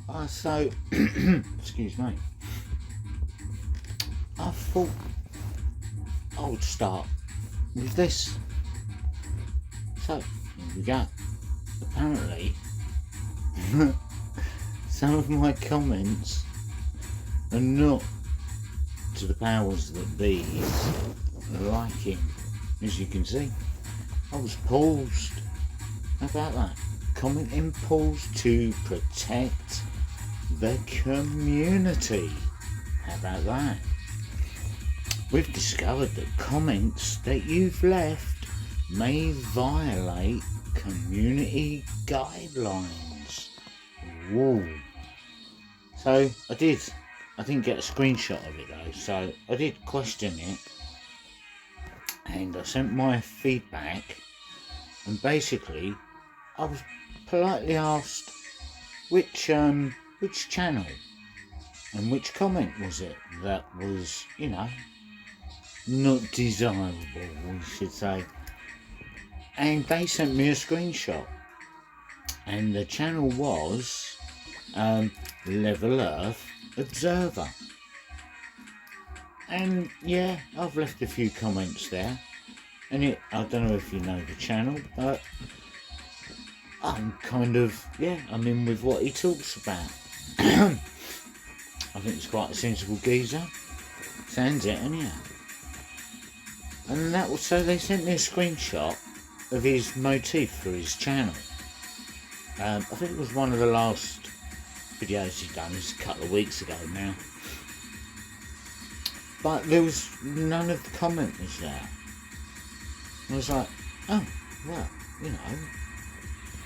So, excuse me. I thought I would start with this. So, here we go. Apparently, some of my comments are not to the powers that be liking. As you can see, I was paused. How about that? Commenting paused to protect the community. How about that? We've discovered that comments that you've left may violate community guidelines. Whoa. So I didn't get a screenshot of it though, so I did question it and I sent my feedback, and basically I was politely asked which channel and which comment was it that was, not desirable, we should say. And they sent me a screenshot, and the channel was Level Earth Observer. And yeah, I've left a few comments there, and I don't know if you know the channel, but I'm kind of, I'm in with what he talks about. I think it's quite a sensible geezer. Sounds it, anyhow. And so they sent me a screenshot of his motif for his channel. I think it was one of the last videos he'd done, it's a couple of weeks ago now. But there was none of the commenters there. I was like, oh, well,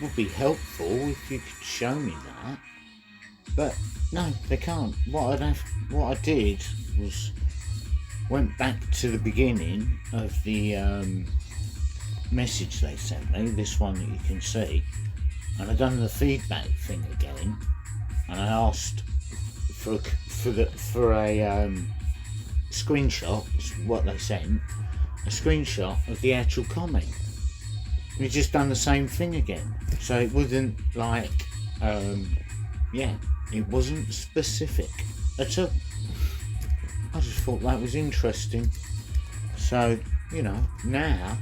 would be helpful if you could show me that. But no, they can't. What I did was went back to the beginning of the message they sent me, this one that you can see, and I done the feedback thing again, and I asked for a screenshot, what they sent, a screenshot of the actual comment. We just done the same thing again, so it wasn't like, it wasn't specific at all. I just thought that was interesting. So, now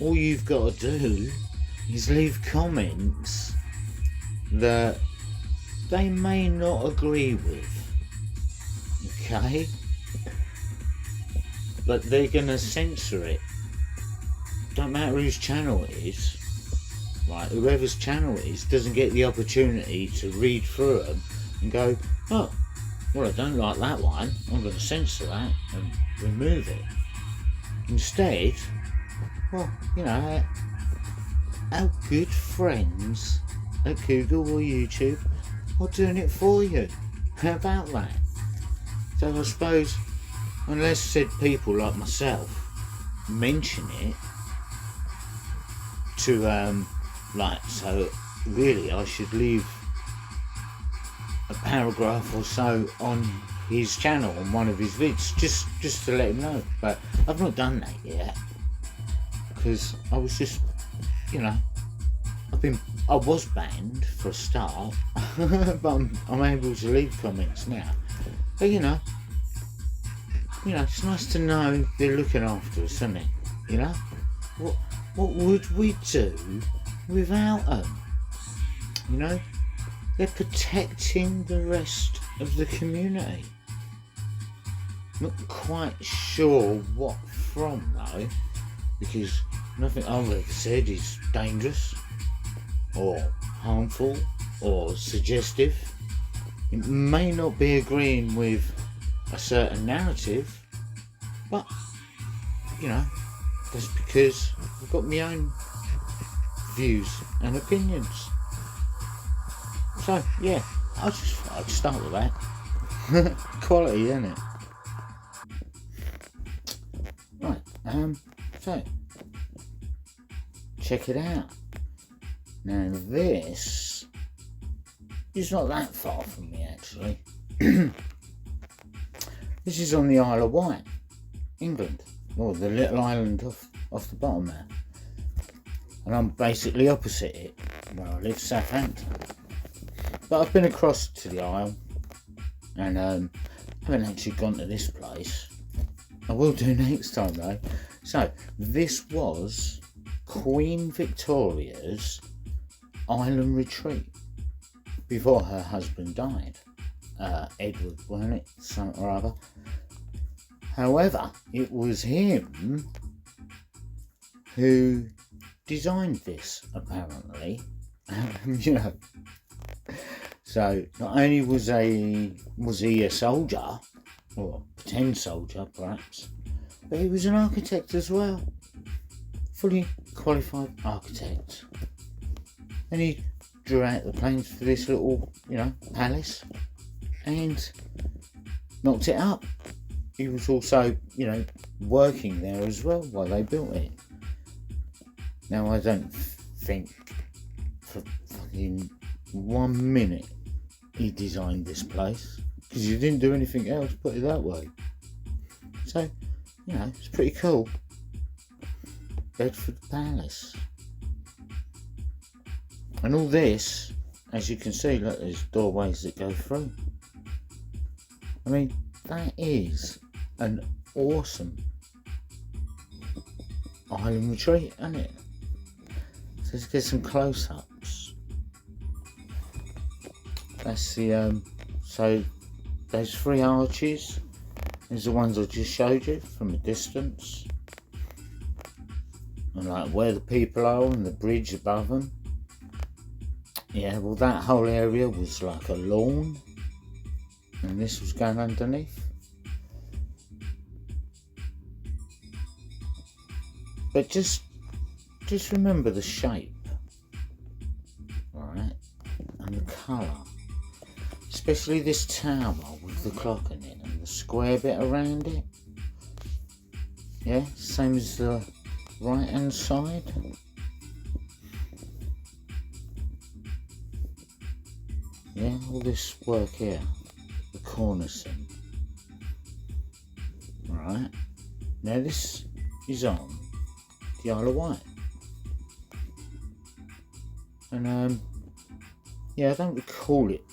all you've got to do is leave comments that they may not agree with, okay? But they're gonna censor it. Don't matter whose channel it is, right? Whoever's channel it is doesn't get the opportunity to read through them and go, oh, well, I don't like that one, I'm going to censor that and remove it. Instead, well, our good friends at Google or YouTube are doing it for you. How about that? So I suppose, unless said people like myself mention it to, so really I should leave a paragraph or so on his channel, on one of his vids, just to let him know. But I've not done that yet, because I was just, I was banned for a start, but I'm able to leave comments now. But it's nice to know they're looking after us, isn't it? What would we do without them? They're protecting the rest of the community. Not quite sure what from though, because nothing I've ever said is dangerous or harmful or suggestive. It may not be agreeing with a certain narrative, but that's because I've got my own views and opinions. So yeah, I'd start with that. Quality, isn't it? Right, so check it out. Now this is not that far from me actually. This is on the Isle of Wight, England, or the little island off the bottom there. And I'm basically opposite it, where I live, Southampton. But I've been across to the Isle, and haven't actually gone to this place. I will do next time though. So this was Queen Victoria's island retreat before her husband died. Edward, wasn't it? Something or other. However, it was him who designed this, apparently. You know. So not only was he a soldier, or pretend soldier perhaps, but he was an architect as well. Fully qualified architect. And he drew out the plans for this little, palace and knocked it up. He was also, working there as well while they built it. Now I don't think for fucking 1 minute he designed this place, because he didn't do anything else, put it that way. So, it's pretty cool. Bedford Palace. And all this, as you can see, look, there's doorways that go through. I mean, that is an awesome island retreat, isn't it? So let's get some close-ups. That's the, so those 3 arches is the ones I just showed you from a distance. And like where the people are and the bridge above them. Yeah, well that whole area was like a lawn. And this was going underneath. But just remember the shape. Alright? And the colour. Especially this tower with the clock in it and the square bit around it. Yeah, same as the right hand side. Yeah, all this work here. The cornicing. Right. Now this is on the Isle of Wight. And yeah, I don't recall it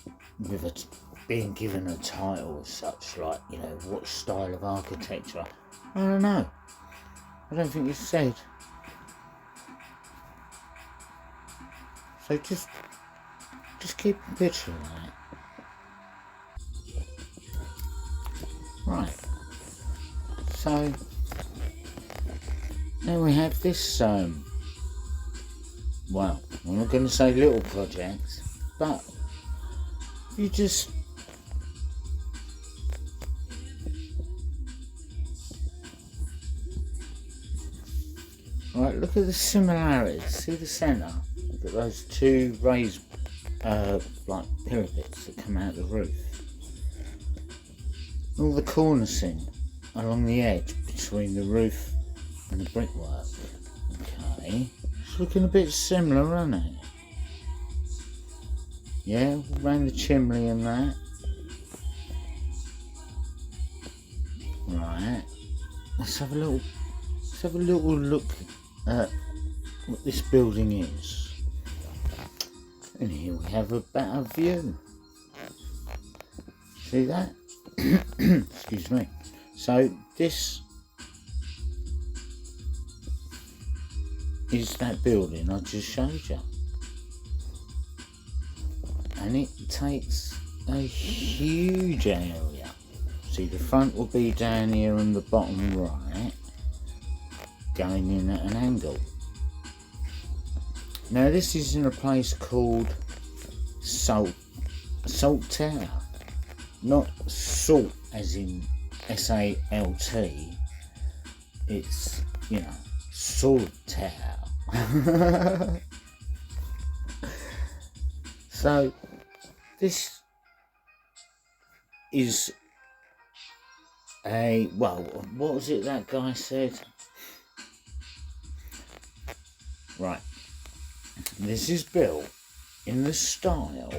with it being given a title as such, like, what style of architecture. I don't know. I don't think it's said. So just keep a picture of that. Right. So now we have this well, I'm not going to say little project, but you just right, look at the similarities. See the centre? Look at those 2 raised like pyramids that come out of the roof. All the cornicing along the edge between the roof and the brickwork. Okay, it's looking a bit similar, isn't it? Yeah, around the chimney and that. Right, let's have a little look at what this building is. And here we have a better view. See that? Excuse me. So this is that building I just showed you. And it takes a huge area. See, the front will be down here and the bottom right, going in at an angle. Now this is in a place called Salt Tower, not salt as in S-A-L-T. It's Salt Tower. So this is what was it that guy said? Right. This is built in the style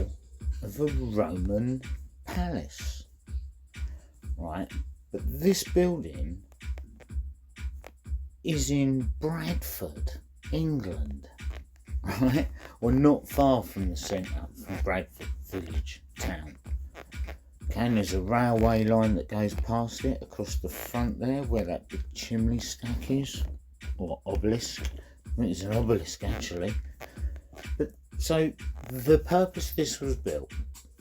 of a Roman palace, right? But this building is in Bradford, England, right? Or not far from the centre, from Bradford, village, town. Okay, and there's a railway line that goes past it across the front there where that big chimney stack is, or obelisk. I think it's an obelisk actually. But so the purpose this was built,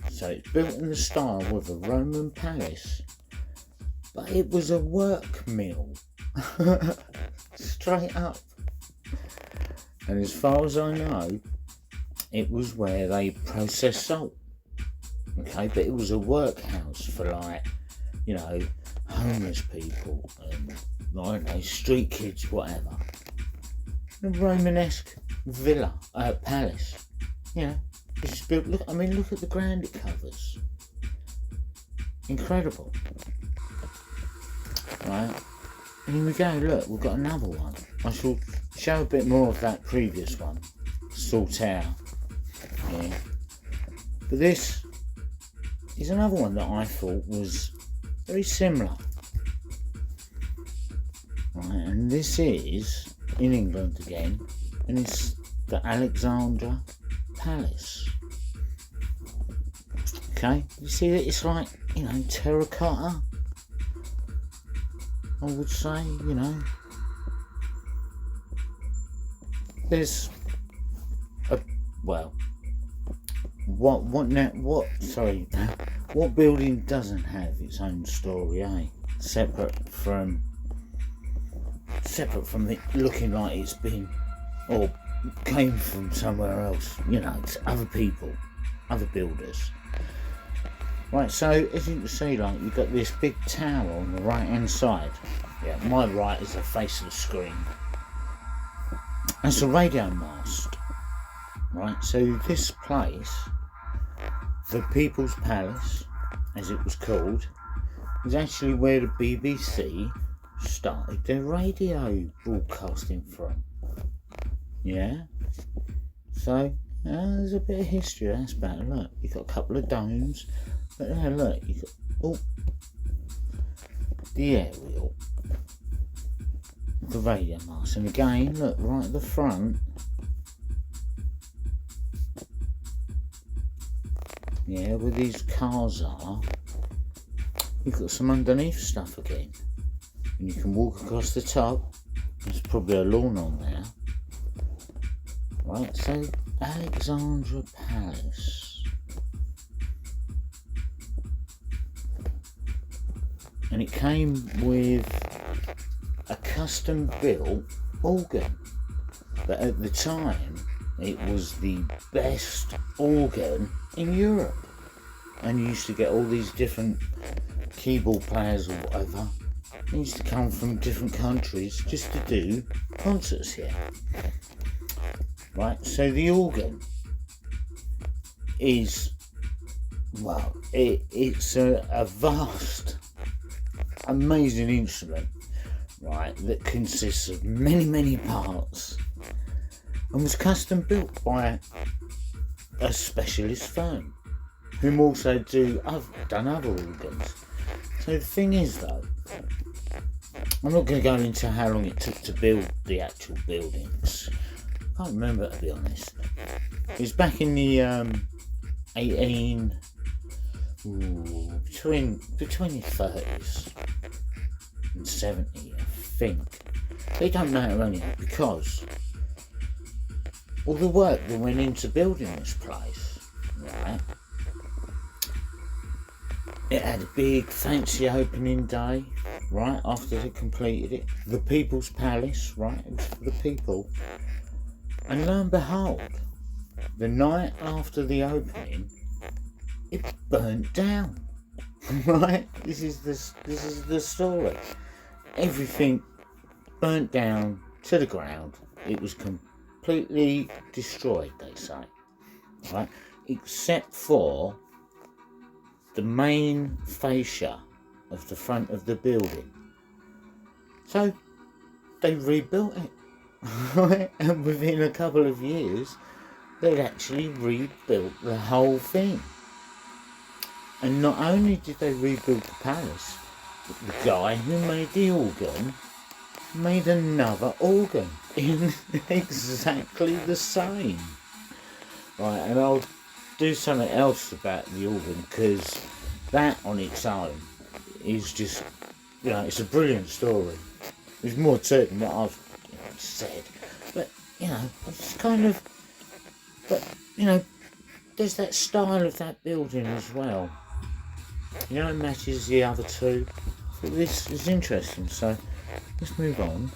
so it's built in the style of a Roman palace, but it was a work mill. Straight up. And as far as I know, it was where they processed salt. Okay, but it was a workhouse for, like, you know, homeless people and, I don't know, street kids, whatever. A Romanesque villa, palace. You know, it's built. Look at the ground it covers. Incredible. Right, and here we go. Look, we've got another one. I shall show a bit more of that previous one, Salt Tower. Yeah, but this is another one that I thought was very similar. Right, and this is in England again, and it's the Alexandra Palace. Okay, you see that it's like, you know, terracotta, I would say, you know. There's a, well, what building doesn't have its own story, eh? Separate from it looking like it's been, or came from somewhere else, you know, it's other people, other builders. Right, so as you can see, like, you've got this big tower on the right hand side. Yeah, my right is the face of the screen. That's a radio mast. Right, so this place, the People's Palace, as it was called, was actually where the BBC started their radio broadcasting from. Yeah? So, there's a bit of history, that's better. Look, you've got a couple of domes. But now look, you've got the aerial, the radio mast, and again, look, right at the front, yeah, where these cars are, you've got some underneath stuff again, and you can walk across the top. There's probably a lawn on there. Right, so Alexandra Palace. And it came with a custom built organ, but at the time it was the best organ in Europe, and you used to get all these different keyboard players or whatever. They used to come from different countries just to do concerts here. Right, so the organ is, well, it's a vast, amazing instrument, right, that consists of many parts and was custom built by a specialist firm whom also done other organs. So the thing is, though, I'm not going to go into how long it took to build the actual buildings. I can't remember, to be honest. It was back in the between the 30s and 70, I think. They don't matter anyhow, because all the work that went into building this place, right? It had a big fancy opening day, right, after they completed it. The People's Palace, right, it was for the people. And lo and behold, the night after the opening, it burnt down. Right? This is the story. Everything burnt down to the ground. It was completely destroyed, they say. Right? Except for the main fascia of the front of the building. So they rebuilt it. Right? And within a couple of years, they'd actually rebuilt the whole thing. And not only did they rebuild the palace, but the guy who made the organ made another organ in exactly the same. Right, and I'll do something else about the organ, because that on its own is just, it's a brilliant story. There's more to it than what I've said, but it's kind of, there's that style of that building as well. It matches the other two. I thought this is interesting, so let's move on.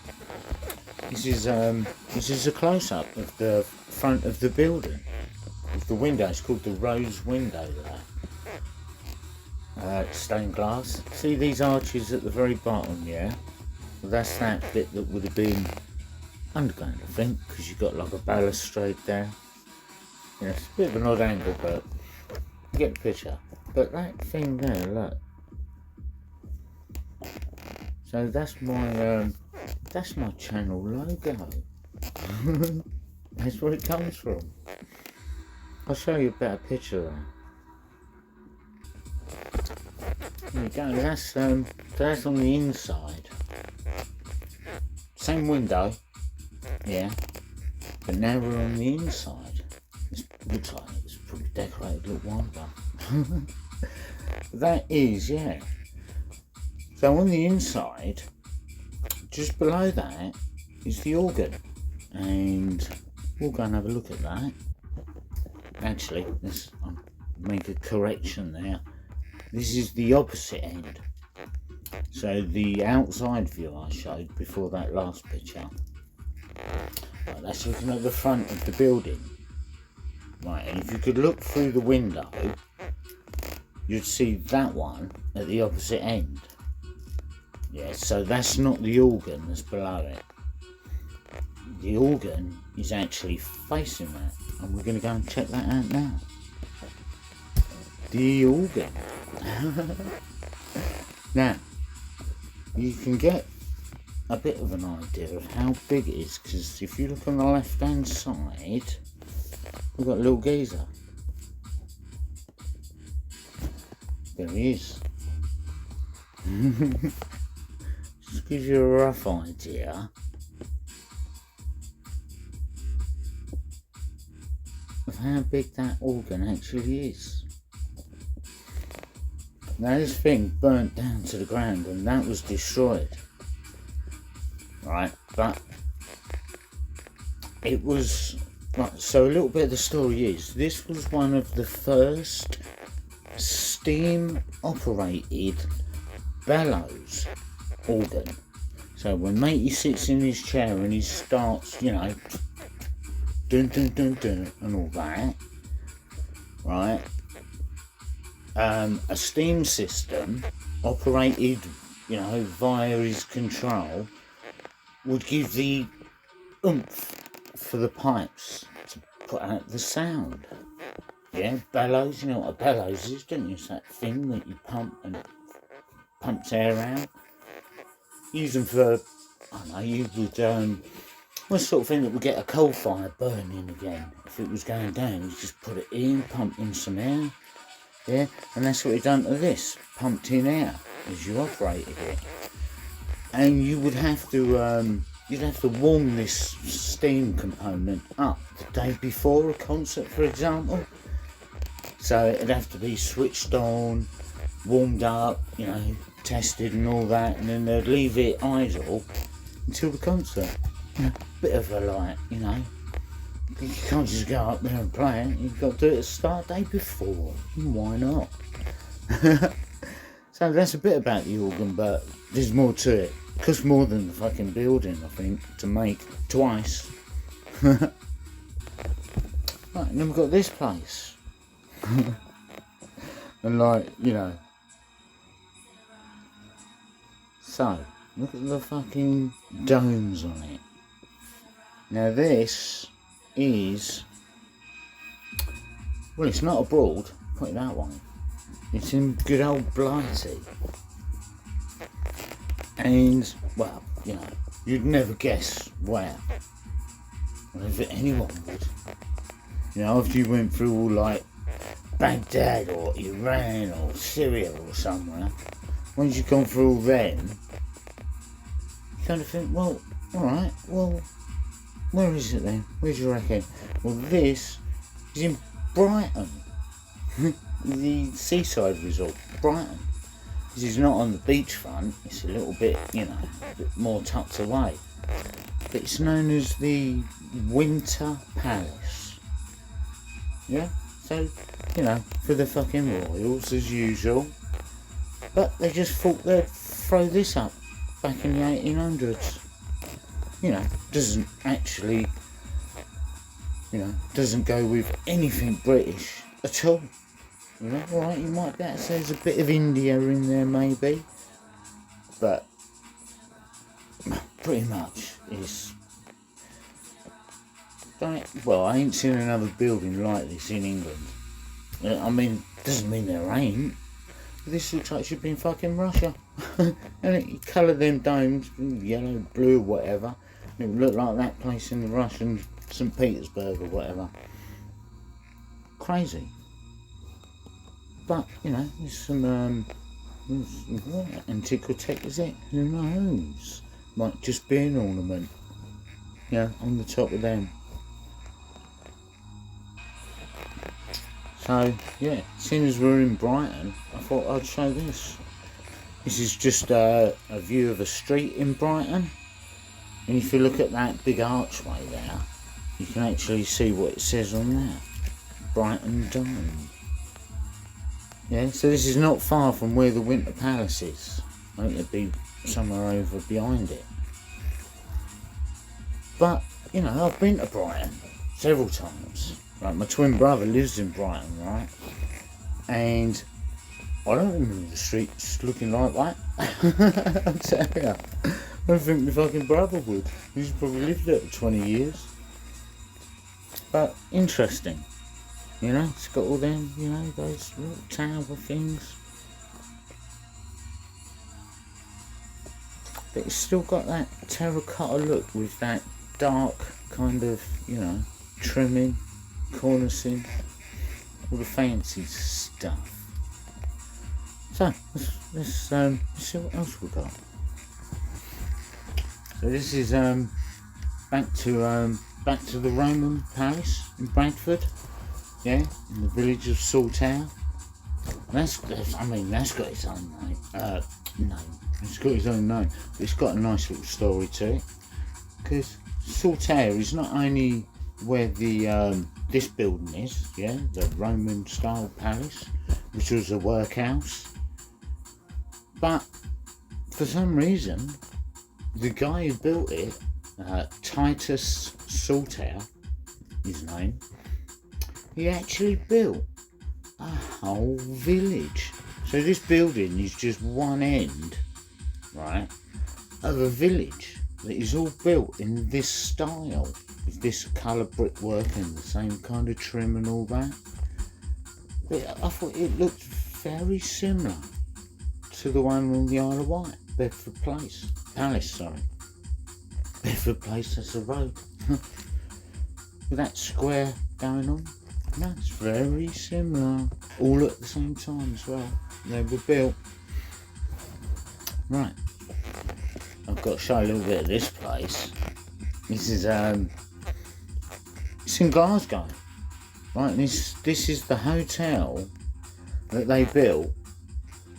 This is a close-up of the front of the building, of the window. It's called the rose window there. Stained glass. See these arches at the very bottom, yeah? Well, that's that bit that would have been underground, I think, because you've got like a balustrade there. It's a bit of an odd angle, but you get the picture. But that thing there, look. So that's my channel logo. That's where it comes from. I'll show you a better picture there. There you go. That's on the inside. Same window, yeah. But now we're on the inside. It looks like it was probably decorated a little while ago. That is, yeah. So on the inside, just below that, is the organ. And we'll go and have a look at that. Actually, I'll make a correction there. This is the opposite end. So the outside view I showed before that last picture. Right, that's looking at the front of the building. Right, and if you could look through the window, you'd see that one at the opposite end. Yeah, so that's not the organ that's below it. The organ is actually facing that, and we're going to go and check that out now. The organ. Now, you can get a bit of an idea of how big it is, because if you look on the left hand side, we've got a little geezer. There he is. Just gives you a rough idea of how big that organ actually is. Now this thing burnt down to the ground and that was destroyed. Right, but it was, right, so a little bit of the story is, this was one of the first steam operated bellows organ. So when matey sits in his chair and he starts, dun dun dun dun and all that, right, a steam system operated, via his control would give the oomph for the pipes to put out the sound. Yeah, bellows, you know what a bellows is, don't you? It's that thing that you pump and it pumps air out. Use them for, I don't know, you would, what sort of thing that would get a coal fire burning again? If it was going down, you just put it in, pump in some air, yeah, and that's what you done to this, pumped in air as you operated it. And you would have to, you'd have to warm this steam component up the day before a concert, for example. So it'd have to be switched on, warmed up, tested and all that, and then they'd leave it idle until the concert. Bit of a light, you can't just go up there and play it. You've got to do it at the start day before. Why not? So that's a bit about the organ, but there's more to it. It costs more than the fucking building, I think, to make twice. Right, and then we've got this place. And so, look at the fucking domes on it. Now this is, well, it's not abroad, put it that way. It's in good old Blighty. And, well, you'd never guess where. Well, if anyone would. After you went through all like Baghdad or Iran or Syria or somewhere, once you've gone through all them, you kind of think, well, alright, well, where is it then? Where do you reckon? Well, this is in Brighton. the seaside resort, Brighton. This is not on the beachfront, it's a little bit, a bit more tucked away. But it's known as the Winter Palace. Yeah? So, for the fucking royals as usual. But they just thought they'd throw this up back in the 1800s. Doesn't actually, doesn't go with anything British at all. Alright, you might be able to say there's a bit of India in there maybe. But, pretty much is... Well, I ain't seen another building like this in England. I mean, doesn't mean there ain't. This looks like it should be in fucking Russia. And you colour them domes, yellow, blue, whatever. It would look like that place in the Russian St. Petersburg or whatever. Crazy. But, there's some, Antiquitech, is it? Who knows? Might just be an ornament. On the top of them. So, seeing as we're in Brighton, I thought I'd show this. This is just a view of a street in Brighton. And if you look at that big archway there, you can actually see what it says on there. Brighton Dome. Yeah, so this is not far from where the Winter Palace is. I think it'd be somewhere over behind it. But, I've been to Brighton several times. Right, my twin brother lives in Brighton, right? And I don't remember the streets looking like that. I'll tell you. I don't think my fucking brother would. He's probably lived there for 20 years. But interesting. It's got all them, those little tower things. But it's still got that terracotta look with that dark kind of, trimming, cornicing, all the fancy stuff. So, let's see what else we got. So this is back to the Roman Palace in Bradford. Yeah, in the village of Saltaire. That's got its own name. It's got its own name, but it's got a nice little story to it. Because Saltaire is not only where the this building is, the Roman style palace, which was a workhouse, but for some reason, the guy who built it, Titus Saltaire, his name, he actually built a whole village. So this building is just one end, right, of a village that is all built in this style, with this colour brickwork and the same kind of trim and all that. But I thought it looked very similar to the one on the Isle of Wight, Bedford Palace, Bedford Place, that's the road. With that square going on. No, it's very similar. All at the same time as well. They were built. Right. I've got to show you a little bit of this place. This is it's in Glasgow. Right, and this is the hotel that they built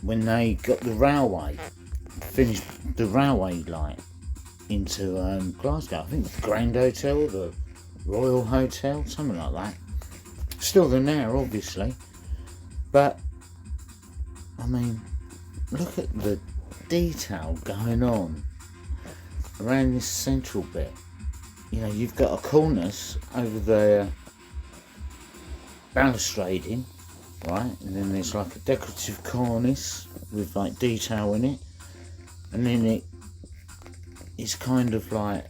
when they got the railway, finished the railway line into Glasgow. I think the Grand Hotel, the Royal Hotel, something like that. Still there, obviously, but I mean, look at the detail going on around this central bit. You've got a cornice over there, balustrading, right, and then there's like a decorative cornice with like detail in it, and then it's kind of like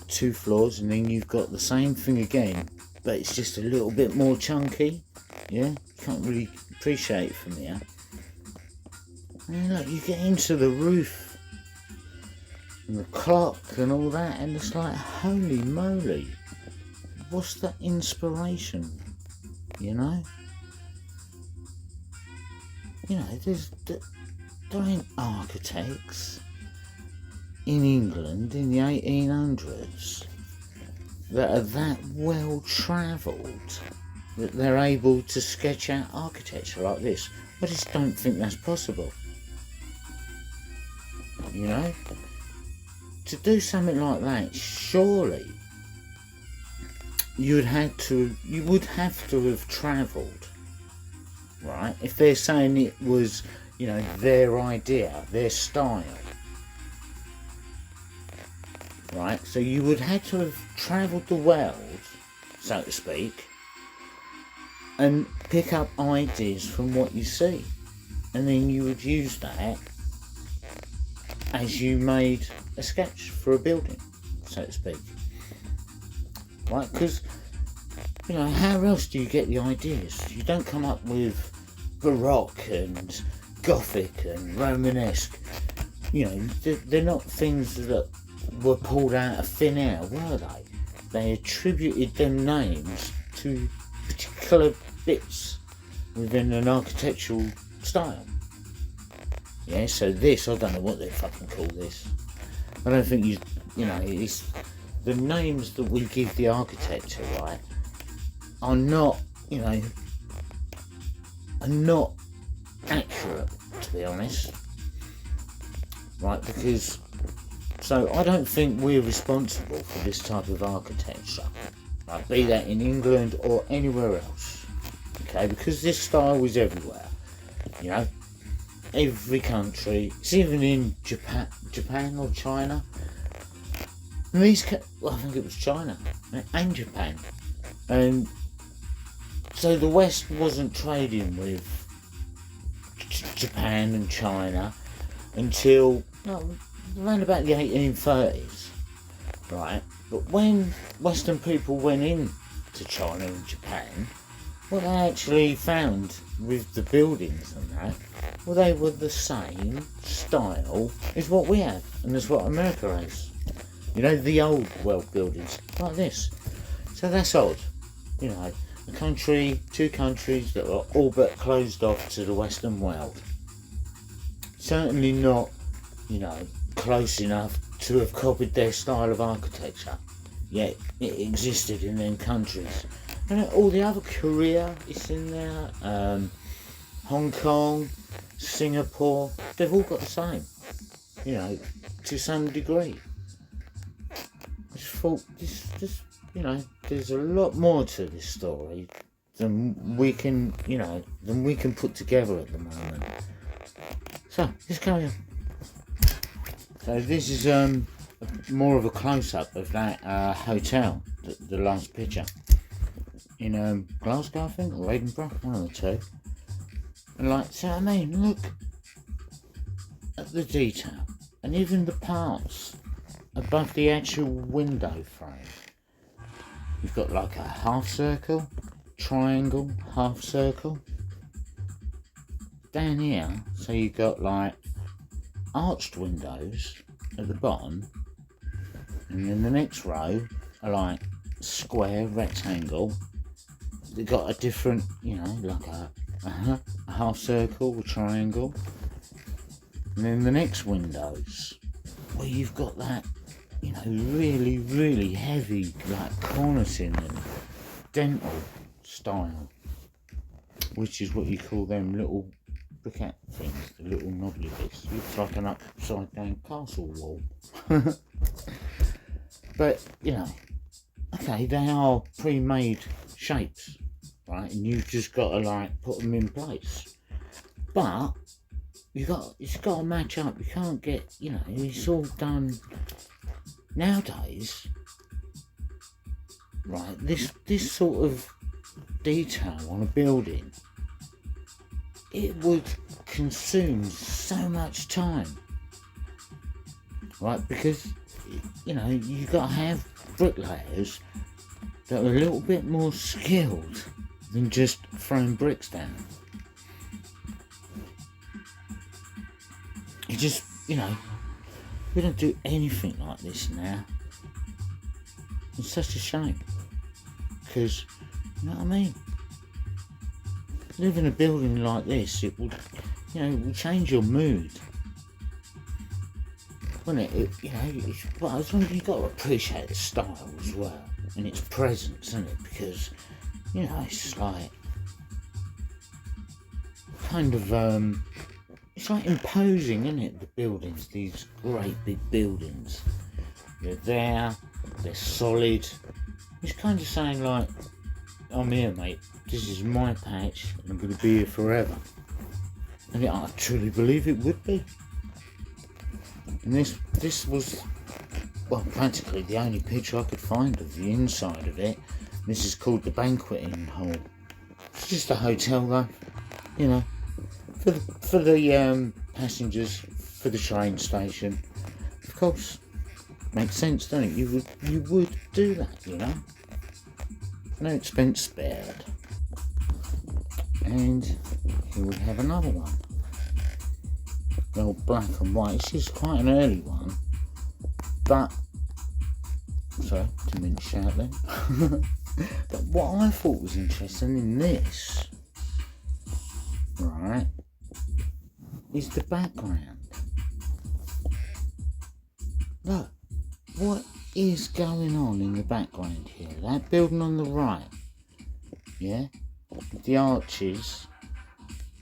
2 floors, and then you've got the same thing again, but it's just a little bit more chunky. You can't really appreciate it from here. And look, you get into the roof and the clock and all that, and it's like, holy moly, what's the inspiration? There ain't architects in England in the 1800s that are that well travelled that they're able to sketch out architecture like this. I just don't think that's possible. You know? To do something like that, surely you would have to have travelled, right? If they're saying it was, you know, their idea, their style, right? So you would have to have travelled the world, so to speak, and pick up ideas from what you see, and then you would use that as you made a sketch for a building, so to speak. Right, because, you know, how else do you get the ideas? You don't come up with Baroque and Gothic and Romanesque. You know, they're not things that were pulled out of thin air, were they? They attributed them names to particular bits within an architectural style. Yeah, so this, I don't know what they fucking call this. I don't think you know, it's the names that we give the architecture, right, are not, you know, are not accurate, to be honest. Right, because, so I don't think we're responsible for this type of architecture, right, be that in England or anywhere else, okay, because this style is everywhere, you know, every country, it's even in Japan or China, and well, I think it was China and Japan, and so the West wasn't trading with Japan and China until around about the 1830s, right? But when Western people went in to China and Japan, what they actually found with the buildings and that, well, they were the same style as what we have, and as what America has. You know, the old world buildings, like this. So that's odd. You know, two countries that were all but closed off to the Western world. Certainly not, you know, close enough to have copied their style of architecture. Yet it existed in them countries. And all the other, Korea is in there, Hong Kong, Singapore, they've all got the same, you know, to some degree. I just thought, this, you know, there's a lot more to this story than we can, you know, than we can put together at the moment. So, let's carry on. So this is more of a close-up of that hotel, the last picture, in Glasgow, I think, or Edinburgh, one of the two. And like, so I mean, look at the detail, and even the parts above the actual window frame. You've got like a half circle, triangle, half circle. Down here, so you've got like arched windows at the bottom, and then the next row are like square, rectangle. They've got a different, you know, like a half circle, a triangle, and then the next windows where you've got that, you know, really, really heavy, like cornicing and dental style, which is what you call them little briquette things, the little knobbly bits. Looks like an upside down castle wall. But, you know, okay, they are pre-made shapes, right, and you've just got to like put them in place, but it's got to match up. You can't get, you know, it's all done nowadays, right? This sort of detail on a building, it would consume so much time, right? Because, you know, you've got to have bricklayers that are a little bit more skilled than just throwing bricks down. You just, you know, we don't do anything like this now. It's such a shame, because, you know what I mean, live in a building like this, it will, you know, it will change your mood, wouldn't it? You know, but as long as you've got to appreciate the style as well, and its presence, isn't it? Because you know, it's like kind of it's like imposing, isn't it? The buildings, these great big buildings. They're there, they're solid. It's kind of saying like, I'm here, mate. This is my patch, and I'm going to be here forever. And I truly believe it would be. And this was, well, practically the only picture I could find of the inside of it. This is called the banqueting hall. It's just a hotel, though. You know, for the passengers, for the train station. Of course, makes sense, don't it? You would do that, you know. No expense spared. And here we have another one. Well, black and white. This is quite an early one, but sorry, didn't mean to shout then. But what I thought was interesting in this, right, is the background. Look, what is going on in the background here? That building on the right, yeah, with the arches,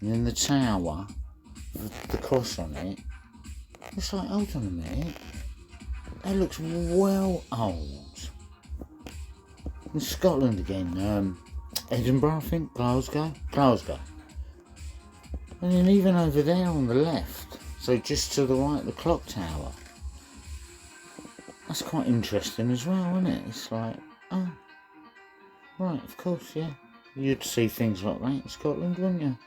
and then the tower, with the cross on it. It's like, hold on a minute, that looks well old. In Scotland again, Edinburgh, I think, Glasgow. And then even over there on the left, so just to the right, the clock tower. That's quite interesting as well, isn't it? It's like, oh, right, of course, yeah. You'd see things like that in Scotland, wouldn't you?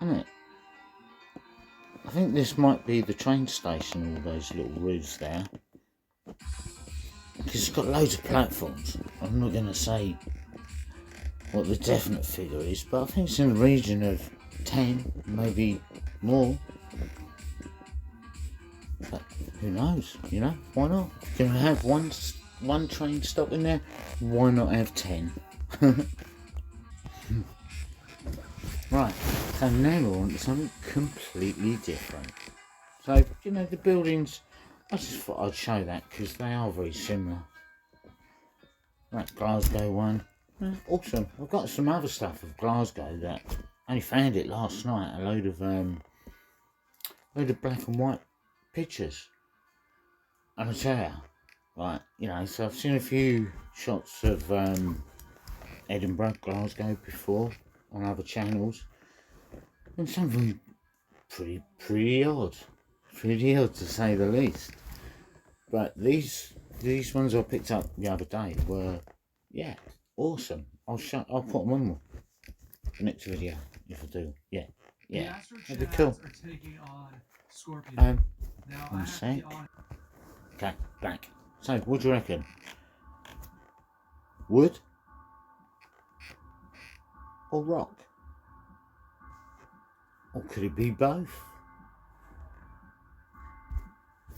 Isn't it? I think this might be the train station, all those little roofs there. Because it's got loads of platforms. I'm not going to say what the definite figure is, but I think it's in the region of 10, maybe more. But who knows, you know, why not? If you can have one train stop in there, why not have 10? Right, so now we're on to something completely different. So, you know, the buildings, I just thought I'd show that because they are very similar. That Glasgow one, awesome. I've got some other stuff of Glasgow that I only found it last night. A load of black and white pictures. And I tell you, right, you know, so I've seen a few shots of Edinburgh, Glasgow before on other channels, and some of them pretty odd to say the least. But these ones I picked up the other day were, yeah, awesome. I'll put them on the next video if I do. Yeah, that'd be cool. One sec. Okay, back. So, what do you reckon? Wood or rock? Or could it be both?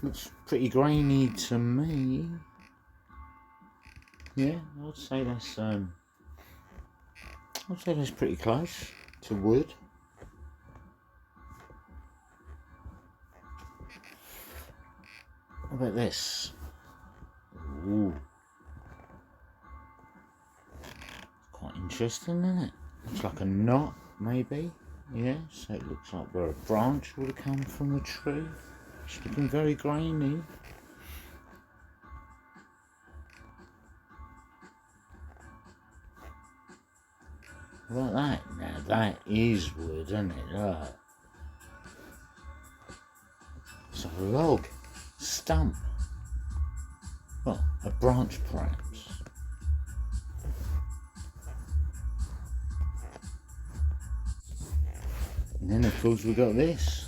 Looks pretty grainy to me. Yeah, I'd say that's pretty close to wood. What about this? Ooh. Quite interesting, isn't it? Looks like a knot, maybe. Yeah, so it looks like where a branch would have come from the tree. It's looking very grainy. How about that? Now that is wood, isn't it? Look. It's a log. Stump. Well, a branch perhaps. And then of course we've got this.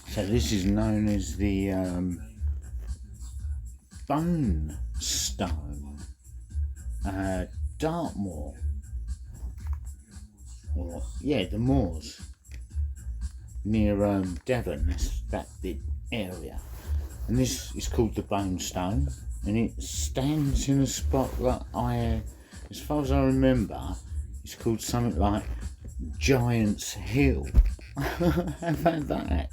So this is known as the Bone Stone, Dartmoor, or yeah, the moors near Devon. That's that big area, and this is called the Bone Stone, and it stands in a spot that as far as I remember, it's called something like Giant's Hill. How about that?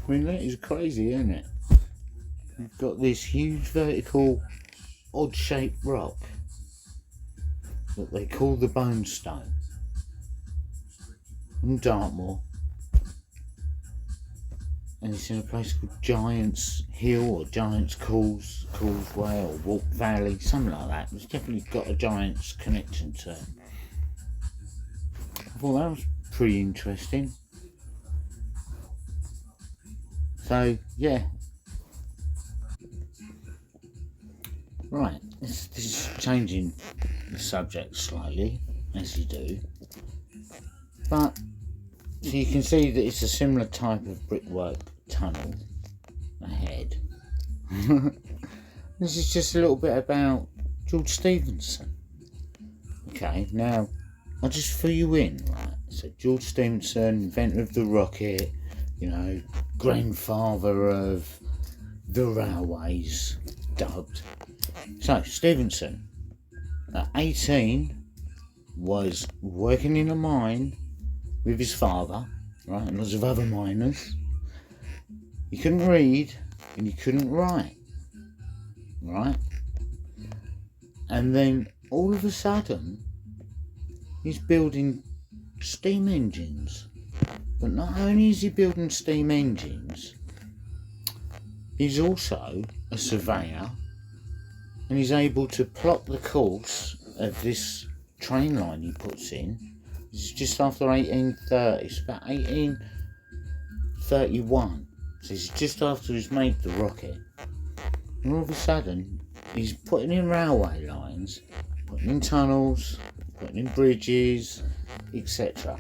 I mean, that is crazy, isn't it? You've got this huge vertical odd-shaped rock that they call the Bone Stone in Dartmoor, and it's in a place called Giant's Hill or Giant's Causeway or Walk Valley, something like that. It's definitely got a Giant's connection to it. I thought that was pretty interesting. So yeah, right, this is changing the subject slightly, as you do, but so you can see that it's a similar type of brickwork tunnel ahead. This is just a little bit about George Stephenson. Okay, now I'll just fill you in, right? So George Stephenson, inventor of the rocket, you know, grandfather of the railways, dubbed. So Stephenson, at 18, was working in a mine with his father, right, and lots of other miners. He couldn't read and he couldn't write, right? And then all of a sudden, he's building steam engines. But not only is he building steam engines, he's also a surveyor, and he's able to plot the course of this train line he puts in. It's just after 1830, it's about 1831, so it's just after he's made the rocket, and all of a sudden he's putting in railway lines, putting in tunnels, putting in bridges, etc.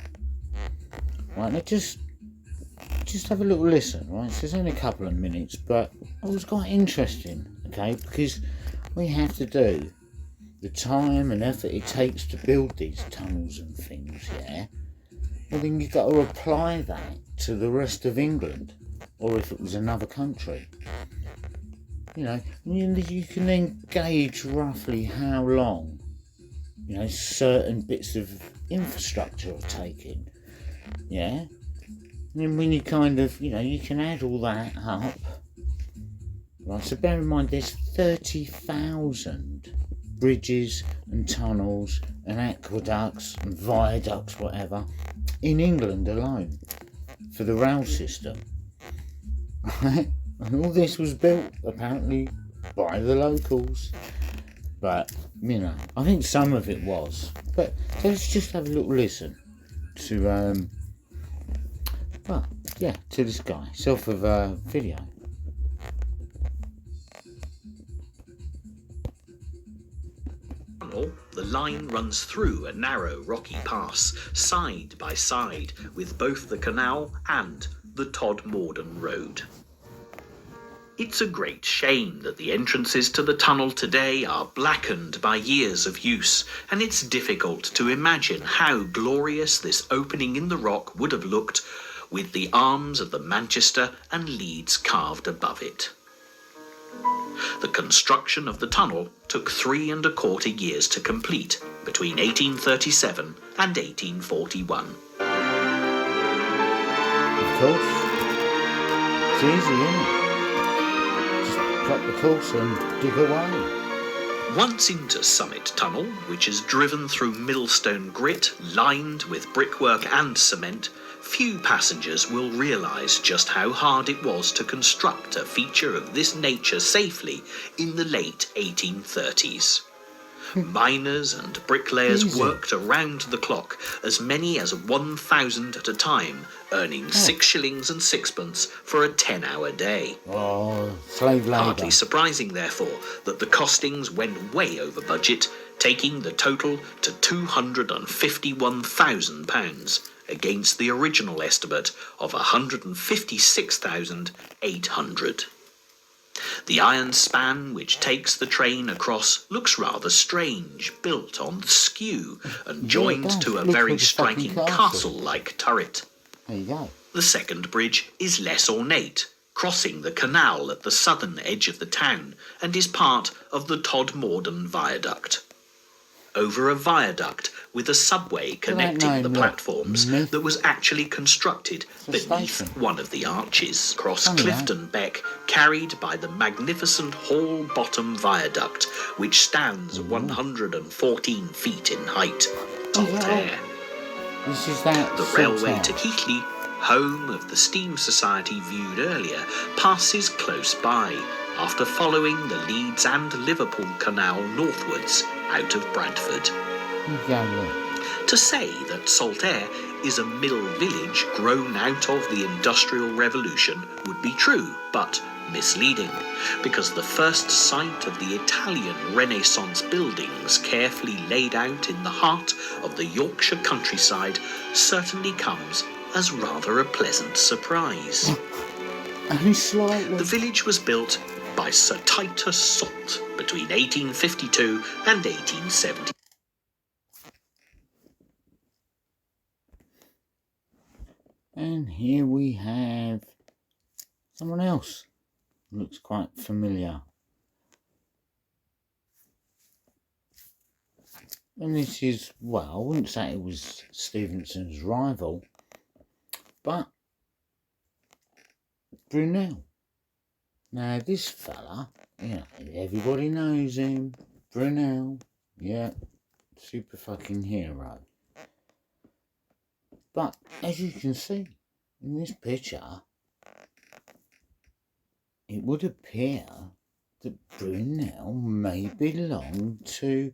Right, now just have a little listen, right? So it's only a couple of minutes, but it was quite interesting, okay, because we have to do the time and effort it takes to build these tunnels and things, yeah? Well, then you've got to apply that to the rest of England, or if it was another country. You know, you can then gauge roughly how long, you know, certain bits of infrastructure are taking, yeah? And then when you kind of, you know, you can add all that up, right? So bear in mind there's 30,000 bridges and tunnels and aqueducts and viaducts, whatever, in England alone for the rail system, right? And all this was built apparently by the locals, but you know, I think some of it was. But so let's just have a little listen to to this guy, self of video. The line runs through a narrow rocky pass, side by side with both the canal and the Todmorden Road. It's a great shame that the entrances to the tunnel today are blackened by years of use, and it's difficult to imagine how glorious this opening in the rock would have looked with the arms of the Manchester and Leeds carved above it. The construction of the tunnel took 3 1/4 years to complete, between 1837 and 1841. Of course. It's easy, isn't it? Just plot the course and dig away. Once into Summit Tunnel, which is driven through Millstone grit lined with brickwork and cement, few passengers will realise just how hard it was to construct a feature of this nature safely in the late 1830s. Miners and bricklayers worked around the clock, as many as 1,000 at a time, earning 6 shillings and sixpence for a 10-hour day. Oh, slave labour. Hardly surprising, therefore, that the costings went way over budget, taking the total to £251,000, against the original estimate of £156,800. The iron span which takes the train across looks rather strange, built on the skew and joined to a very striking castle-like turret. There you go. The second bridge is less ornate, crossing the canal at the southern edge of the town, and is part of the Todmorden Viaduct. Over a viaduct with a subway connecting name, the look, platforms Myth. that was actually constructed a beneath station. one of the arches. Across Funny, Clifton Beck, carried by the magnificent Hall Bottom Viaduct, which stands 114 feet in height. Saltaire. This is that The Saltaire. railway to Keighley, home of the Steam Society viewed earlier, passes close by, after following the Leeds and Liverpool Canal northwards out of Bradford. Yeah, look. To say that Saltaire is a mill village grown out of the Industrial Revolution would be true, but misleading, because the first site of the Italian Renaissance buildings carefully laid out in the heart of the Yorkshire countryside certainly comes as rather a pleasant surprise. Only slightly. The village was built by Sir Titus Salt between 1852 and 1870. And here we have someone else. Looks quite familiar. And this is, well, I wouldn't say it was Stevenson's rival, but Brunel. Now this fella, you know, everybody knows him. Brunel, yeah, super fucking hero. But as you can see in this picture, it would appear that Brunel may belong to,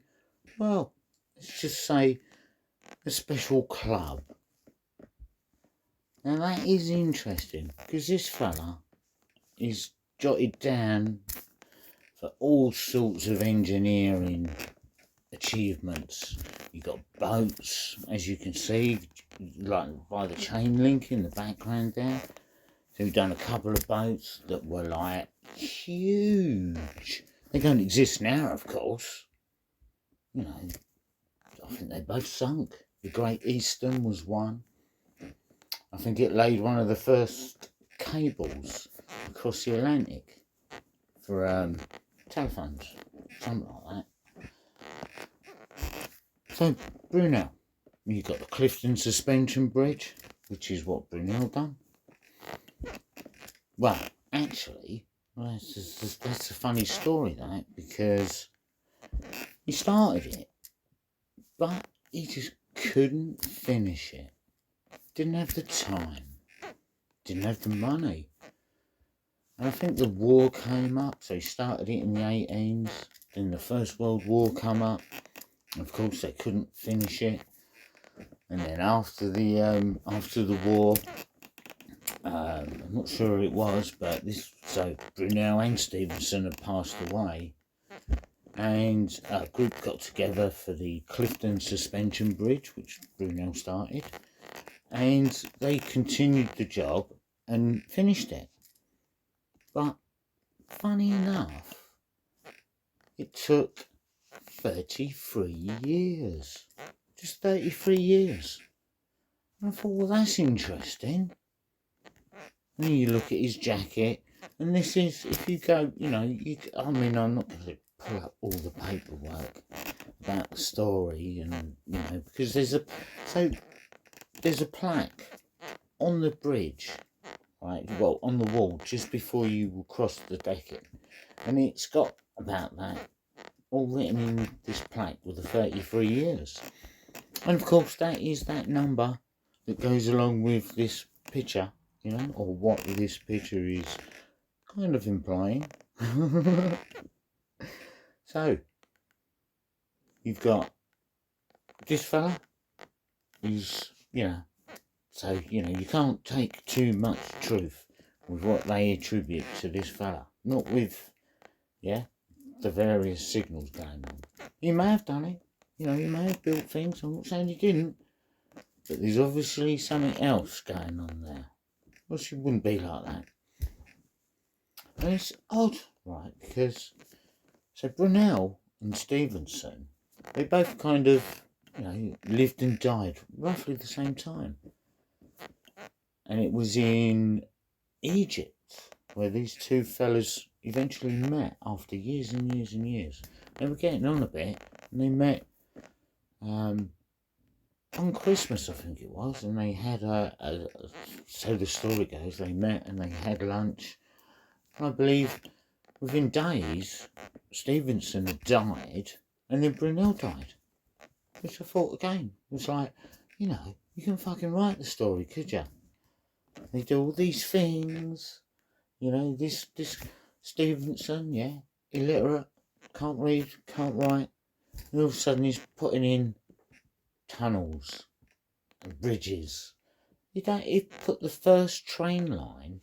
well, let's just say a special club. Now that is interesting, because this fella is jotted down for all sorts of engineering achievements. You've got boats, as you can see, like by the chain link in the background there. So we've done a couple of boats that were like huge. They don't exist now, of course. You know, I think they both sunk. The Great Eastern was one. I think it laid one of the first cables across the Atlantic for telephones, something like that. So Brunel, you've got the Clifton Suspension Bridge, which is what Brunel done. Well, actually, that's a funny story, that, because he started it, but he just couldn't finish it. Didn't have the time, didn't have the money. And I think the war came up, so he started it in the 18s, then the First World War came up. Of course, they couldn't finish it. And then after the war, I'm not sure who it was, but so Brunel and Stevenson had passed away, and a group got together for the Clifton Suspension Bridge, which Brunel started, and they continued the job and finished it. But funny enough, it took 33 years. Just 33 years. And I thought, well, that's interesting. And then you look at his jacket, and this is, if you go, you know, I mean, I'm not going to pull up all the paperwork about the story, and, you know, because there's a plaque on the bridge, right, well, on the wall, just before you cross the decking, and it's got about that all written in this plaque with the 33 years. And of course, that is that number that goes along with this picture, you know, or what this picture is kind of implying. So, you've got this fella who's, you know, so, you know, you can't take too much truth with what they attribute to this fella. Not with, yeah, the various signals going on. He may have done it, you know, he may have built things, I'm not saying he didn't, but there's obviously something else going on there. Well, she wouldn't be like that. And it's odd, right, because, so Brunel and Stevenson, they both kind of, you know, lived and died roughly the same time. And it was in Egypt where these two fellas eventually met after years and years and years. They were getting on a bit, and they met on Christmas, I think it was, and they had so the story goes, they met and they had lunch. And I believe within days, Stevenson had died, and then Brunel died. Which I thought again was like, you can fucking write the story, could you? They do all these things, this Stevenson, yeah, illiterate, can't read, can't write, and all of a sudden he's putting in tunnels and bridges. He put the first train line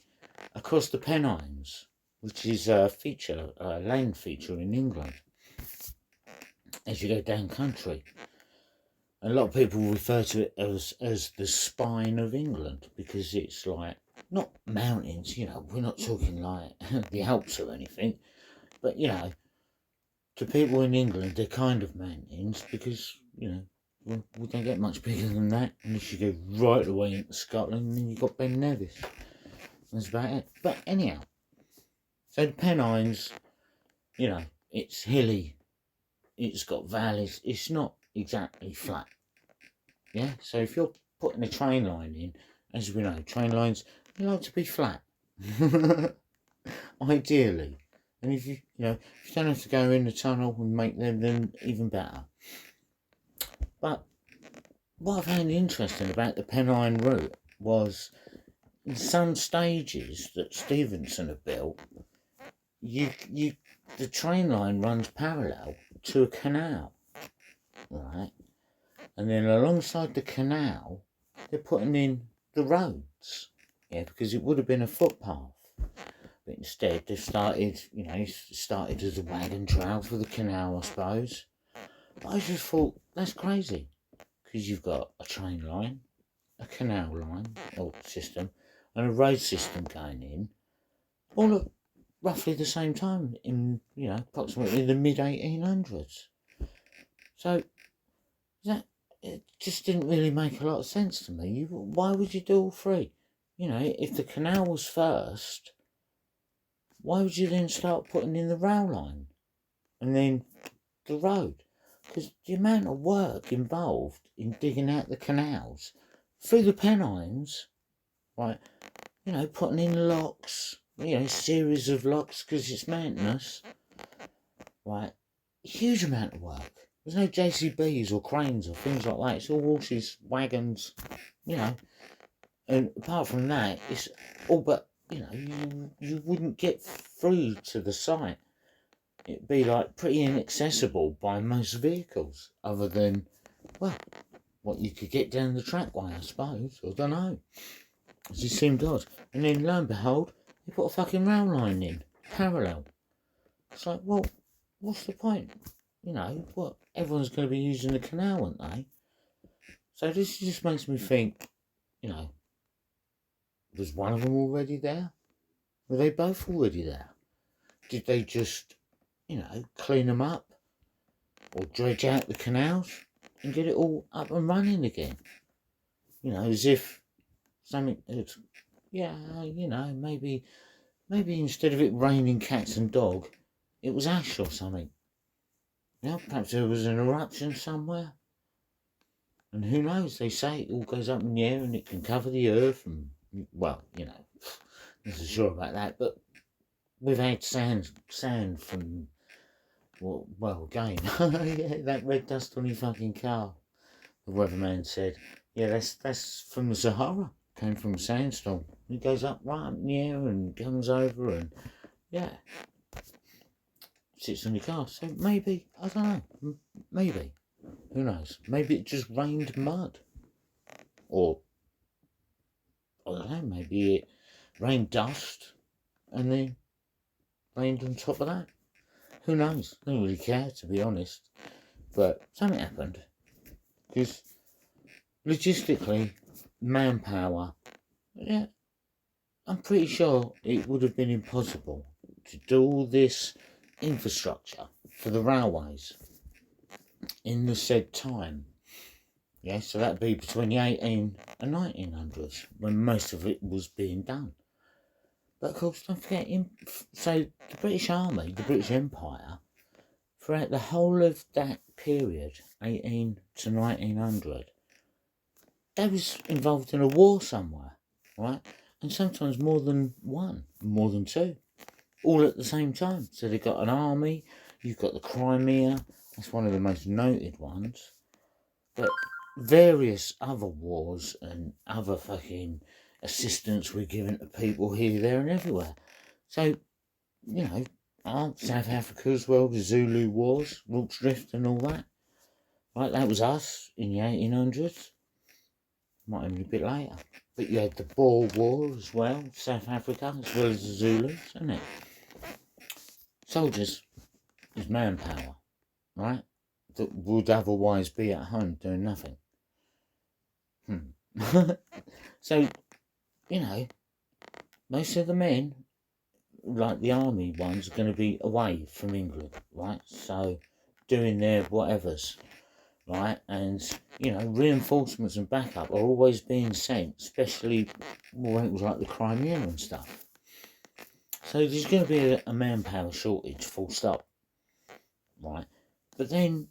across the Pennines, which is a land feature in England, as you go down country. A lot of people refer to it as the spine of England, because it's like, not mountains, we're not talking like the Alps or anything, but to people in England, they're kind of mountains, because, we don't get much bigger than that, unless you go right away into Scotland, and then you've got Ben Nevis. That's about it. But anyhow, so the Pennines, it's hilly, it's got valleys, it's not exactly flat. Yeah, so if you're putting a train line in, as we know, train lines, they like to be flat. Ideally. And if you don't have to go in the tunnel and make them, then even better. But what I found interesting about the Pennine route was, in some stages that Stevenson had built, the train line runs parallel to a canal, right? And then alongside the canal, they're putting in the roads, because it would have been a footpath. But instead, they've started as a wagon trail for the canal, I suppose. But I just thought, that's crazy, because you've got a train line, a canal line, or system, and a road system going in, all at roughly the same time, in, approximately the mid-1800s. So, it just didn't really make a lot of sense to me. Why would you do all three? If the canal was first, why would you then start putting in the rail line and then the road? Because the amount of work involved in digging out the canals through the Pennines, right? Putting in locks, series of locks, because it's mountainous, right? Huge amount of work. There's no JCBs or cranes or things like that. It's all horses, wagons, And apart from that, it's all but, you wouldn't get through to the site. It'd be like pretty inaccessible by most vehicles, other than, well, what you could get down the trackway, I suppose. I don't know. It just seemed odd. And then lo and behold, they put a fucking rail line in, parallel. It's like, well, what's the point? What? Everyone's going to be using the canal, aren't they? So this just makes me think, was one of them already there? Were they both already there? Did they just, clean them up? Or dredge out the canals and get it all up and running again? As if something, maybe instead of it raining cats and dog, it was ash or something. Perhaps there was an eruption somewhere. And who knows, they say it all goes up in the air and it can cover the earth and, well, I'm not so sure about that, but we've had sand from, well, again, yeah, that red dust on your fucking car, the weatherman said. Yeah, that's from the Sahara, came from a sandstorm. It goes up right up in the air and comes over and, yeah, sits on your car. So maybe, I don't know, maybe, who knows, maybe it just rained mud, or I don't know, maybe it rained dust and then rained on top of that. Who knows? I don't really care, to be honest. But something happened. Because logistically, manpower, yeah, I'm pretty sure it would have been impossible to do all this infrastructure for the railways in the said time. Yeah, so that'd be between the 18 and 1900s when most of it was being done. But of course, don't forget, so the British Army, the British Empire, throughout the whole of that period, 18 to 1900, they was involved in a war somewhere, right? And sometimes more than one, more than two, all at the same time. So they've got an army, you've got the Crimea, that's one of the most noted ones. But various other wars and other fucking assistance were given to people here, there and everywhere. So, you know, South Africa as well, the Zulu Wars, Rorke's Drift and all that. Right, that was us in the 1800s. Might have been a bit later. But you had the Boer War as well, South Africa, as well as the Zulus, isn't it? Soldiers is manpower, right? That would otherwise be at home doing nothing. So, you know, most of the men, like the army ones, are going to be away from England, right? So, doing their whatevers, right? And, you know, reinforcements and backup are always being sent, especially when it was like the Crimea and stuff. So there's going to be a manpower shortage, full stop, right? But then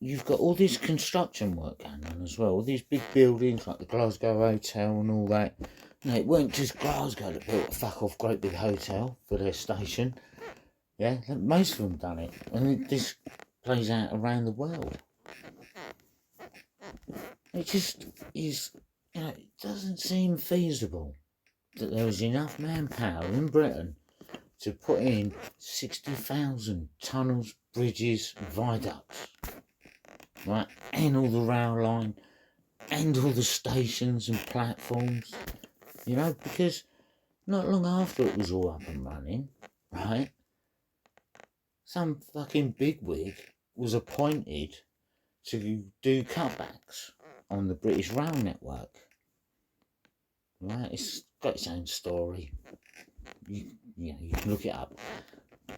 you've got all this construction work going on as well, all these big buildings like the Glasgow Hotel and all that. No, it weren't just Glasgow that built a fuck off great big hotel for their station. Yeah, most of them done it, and this plays out around the world. It just is, you know, it doesn't seem feasible that there was enough manpower in Britain to put in 60,000 tunnels, bridges, viaducts, right, and all the rail line, and all the stations and platforms, you know, because not long after it was all up and running, right, some fucking bigwig was appointed to do cutbacks on the British rail network. Right, it's got its own story. You can look it up.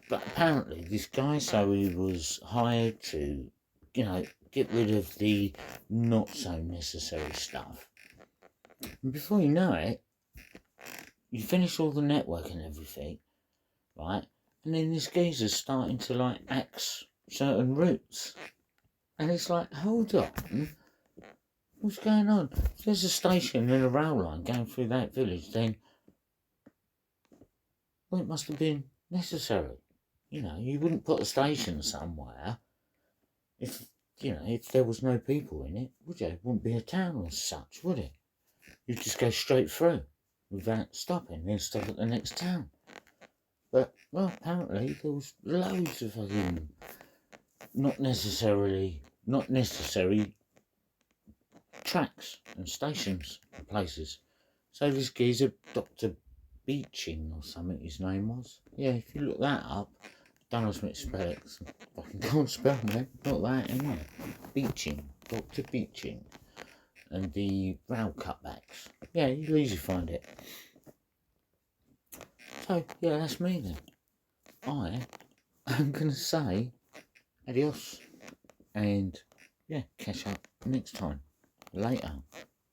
But apparently, this guy, so he was hired to, you know, get rid of the not so necessary stuff. And before you know it, you finish all the network and everything, right? And then this geezer's starting to like axe certain routes. And it's like, hold on, what's going on? If there's a station and a rail line going through that village, then, well, it must have been necessary. You know, you wouldn't put a station somewhere if, you know, if there was no people in it, would you? It wouldn't be a town as such, would it? You'd just go straight through without stopping, then stop at the next town. But, well, apparently there was loads of fucking not necessary tracks and stations and places. So this geezer, Dr. Beeching or something his name was. Yeah, if you look that up, don't ask me to spell it, I can't spell, man. Not that, anyway. Beeching, Dr. Beeching. And the rail cutbacks. Yeah, you'll easily find it. So, yeah, that's me then. I'm going to say adios. And, yeah, catch up next time. Later.